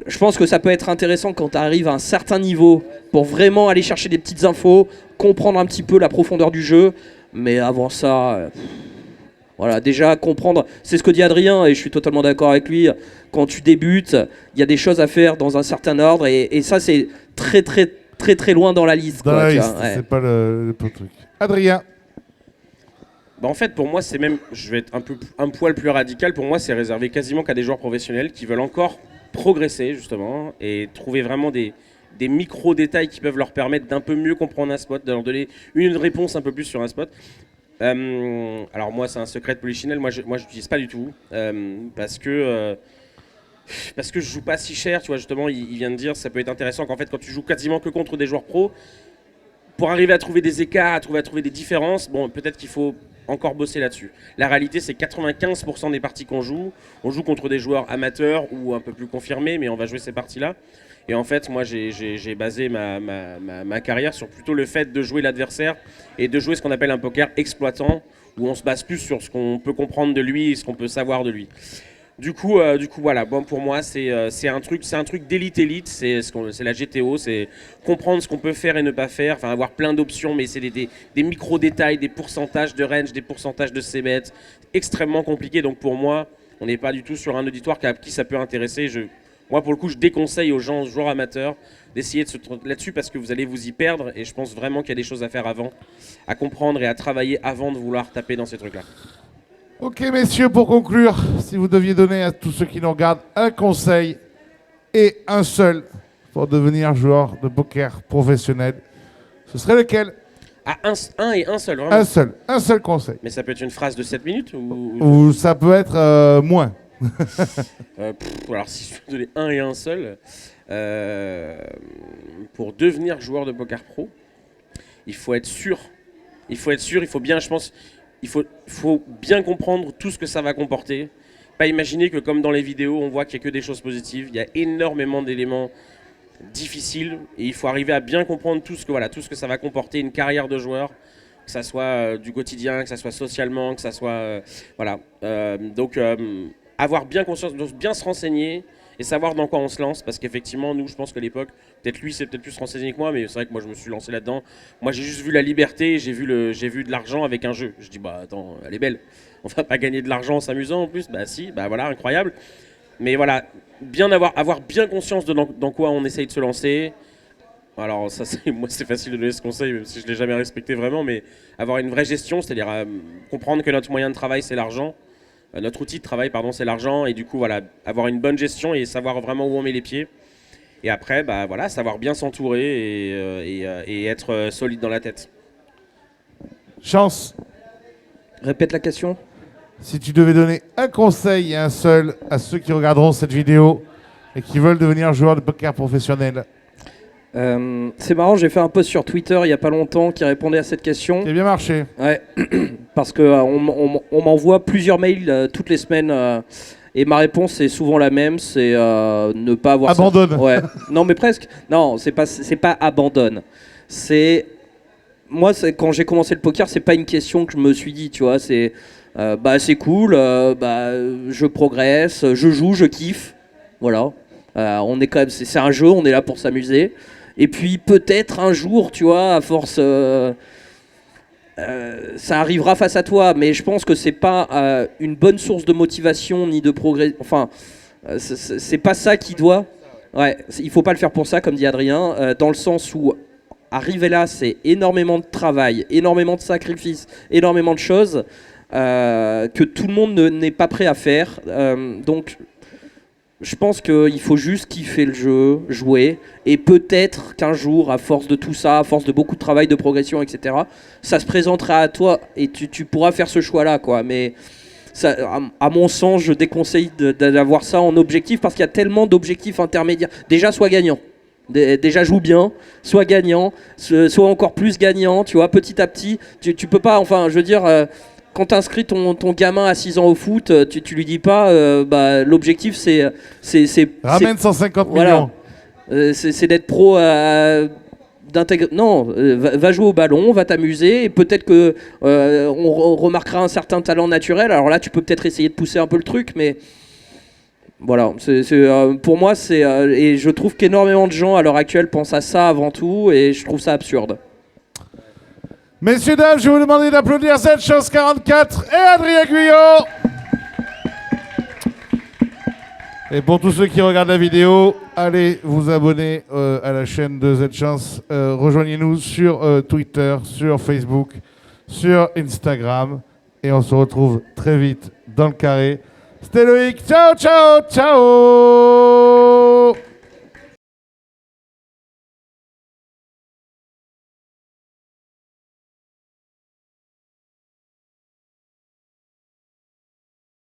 Je pense que ça peut être intéressant quand tu arrives à un certain niveau pour vraiment aller chercher des petites infos, comprendre un petit peu la profondeur du jeu. Mais avant ça, voilà, déjà comprendre, c'est ce que dit Adrien et je suis totalement d'accord avec lui. Quand tu débutes, il y a des choses à faire dans un certain ordre et ça c'est très très très très loin dans la liste. Dans la liste, c'est pas le truc. Adrien. Bah en fait, pour moi, c'est même, je vais être un poil plus radical. Pour moi, c'est réservé quasiment qu'à des joueurs professionnels qui veulent encore progresser justement et trouver vraiment des micro-détails qui peuvent leur permettre d'un peu mieux comprendre un spot, de leur donner une réponse un peu plus sur un spot. Alors moi c'est un secret de polichinelle, moi j'utilise pas du tout parce que je joue pas si cher, tu vois, justement il vient de dire ça peut être intéressant qu'en fait quand tu joues quasiment que contre des joueurs pros, pour arriver à trouver des écarts, à trouver des différences, bon peut-être qu'il faut encore bosser là-dessus. La réalité, c'est 95% des parties qu'on joue, on joue contre des joueurs amateurs ou un peu plus confirmés, mais on va jouer ces parties-là. Et en fait, moi, j'ai basé ma carrière sur plutôt le fait de jouer l'adversaire et de jouer ce qu'on appelle un poker exploitant, où on se base plus sur ce qu'on peut comprendre de lui et ce qu'on peut savoir de lui. Du coup, voilà. Bon, pour moi, c'est un truc d'élite. C'est la GTO, c'est comprendre ce qu'on peut faire et ne pas faire. Enfin, avoir plein d'options, mais c'est des micro détails, des pourcentages de range, des pourcentages de c-bet, extrêmement compliqué. Donc pour moi, on n'est pas du tout sur un auditoire à qui ça peut intéresser. Moi, pour le coup, je déconseille aux gens, aux joueurs amateurs, d'essayer de se tromper là-dessus parce que vous allez vous y perdre. Et je pense vraiment qu'il y a des choses à faire avant, à comprendre et à travailler avant de vouloir taper dans ces trucs-là. Ok messieurs, pour conclure, si vous deviez donner à tous ceux qui nous regardent un conseil et un seul pour devenir joueur de poker professionnel, ce serait lequel? Un et un seul, vraiment. Un seul conseil. Mais ça peut être une phrase de 7 minutes ou ça peut être moins. Alors si je veux donner un et un seul, pour devenir joueur de poker pro, il faut être sûr. Il faut bien, je pense... Il faut bien comprendre tout ce que ça va comporter. Pas imaginer que comme dans les vidéos, on voit qu'il n'y a que des choses positives. Il y a énormément d'éléments difficiles et il faut arriver à bien comprendre tout ce que ça va comporter une carrière de joueur, que ça soit du quotidien, que ça soit socialement, que ça soit donc avoir bien conscience, bien se renseigner et savoir dans quoi on se lance, parce qu'effectivement, nous, je pense qu'à l'époque, peut-être lui, c'est peut-être plus renseigné que moi, mais c'est vrai que moi, je me suis lancé là-dedans. Moi, j'ai juste vu la liberté, et j'ai vu de l'argent avec un jeu. Je dis, bah attends, elle est belle. On va pas gagner de l'argent en s'amusant en plus. Bah si, bah voilà, incroyable. Mais voilà, bien avoir bien conscience de dans quoi on essaye de se lancer. Alors ça, moi, c'est facile de donner ce conseil, même si je l'ai jamais respecté vraiment, mais avoir une vraie gestion, c'est-à-dire comprendre que notre moyen de travail, c'est l'argent. Notre outil de travail, pardon, c'est l'argent, et du coup, voilà, avoir une bonne gestion et savoir vraiment où on met les pieds. Et après, bah voilà, savoir bien s'entourer et être solide dans la tête. Chance. Répète la question. Si tu devais donner un conseil et un seul à ceux qui regarderont cette vidéo et qui veulent devenir joueurs de poker professionnel. C'est marrant, j'ai fait un post sur Twitter il y a pas longtemps qui répondait à cette question. Qui a bien marché. Ouais, parce que on m'envoie plusieurs mails toutes les semaines et ma réponse est souvent la même, c'est ne pas avoir. Abandonne. Ouais. Non mais presque. Non, c'est pas abandonne. C'est moi, quand j'ai commencé le poker, c'est pas une question que je me suis dit, tu vois. C'est bah c'est cool, je progresse, je joue, je kiffe, voilà. On est quand même, c'est un jeu, on est là pour s'amuser. Et puis peut-être un jour, tu vois, à force, ça arrivera face à toi. Mais je pense que c'est pas une bonne source de motivation ni de progrès. Enfin, c'est pas ça qui doit. Ouais, il faut pas le faire pour ça, comme dit Adrien, dans le sens où arriver là, c'est énormément de travail, énormément de sacrifices, énormément de choses que tout le monde n'est pas prêt à faire. Donc je pense qu'il faut juste kiffer le jeu, jouer, et peut-être qu'un jour, à force de tout ça, à force de beaucoup de travail, de progression, etc., ça se présentera à toi et tu pourras faire ce choix-là, quoi. Mais ça, à mon sens, je déconseille d'avoir ça en objectif parce qu'il y a tellement d'objectifs intermédiaires. Déjà, sois gagnant. Déjà joue bien, sois gagnant, sois encore plus gagnant, tu vois, petit à petit. Tu peux pas, enfin, je veux dire. Quand tu inscris ton gamin à 6 ans au foot, tu lui dis pas l'objectif c'est Ramène 150 voilà, millions. C'est d'être pro d'intégrer. Non, va jouer au ballon, va t'amuser et peut-être que on remarquera un certain talent naturel. Alors là, tu peux peut-être essayer de pousser un peu le truc, mais voilà, pour moi c'est et je trouve qu'énormément de gens à l'heure actuelle pensent à ça avant tout et je trouve ça absurde. Messieurs, dames, je vais vous demander d'applaudir ZChance 44 et Adrien Guyot. Et pour tous ceux qui regardent la vidéo, allez vous abonner à la chaîne de ZChance. Rejoignez-nous sur Twitter, sur Facebook, sur Instagram. Et on se retrouve très vite dans le carré. C'était Loïc. Ciao, ciao, ciao.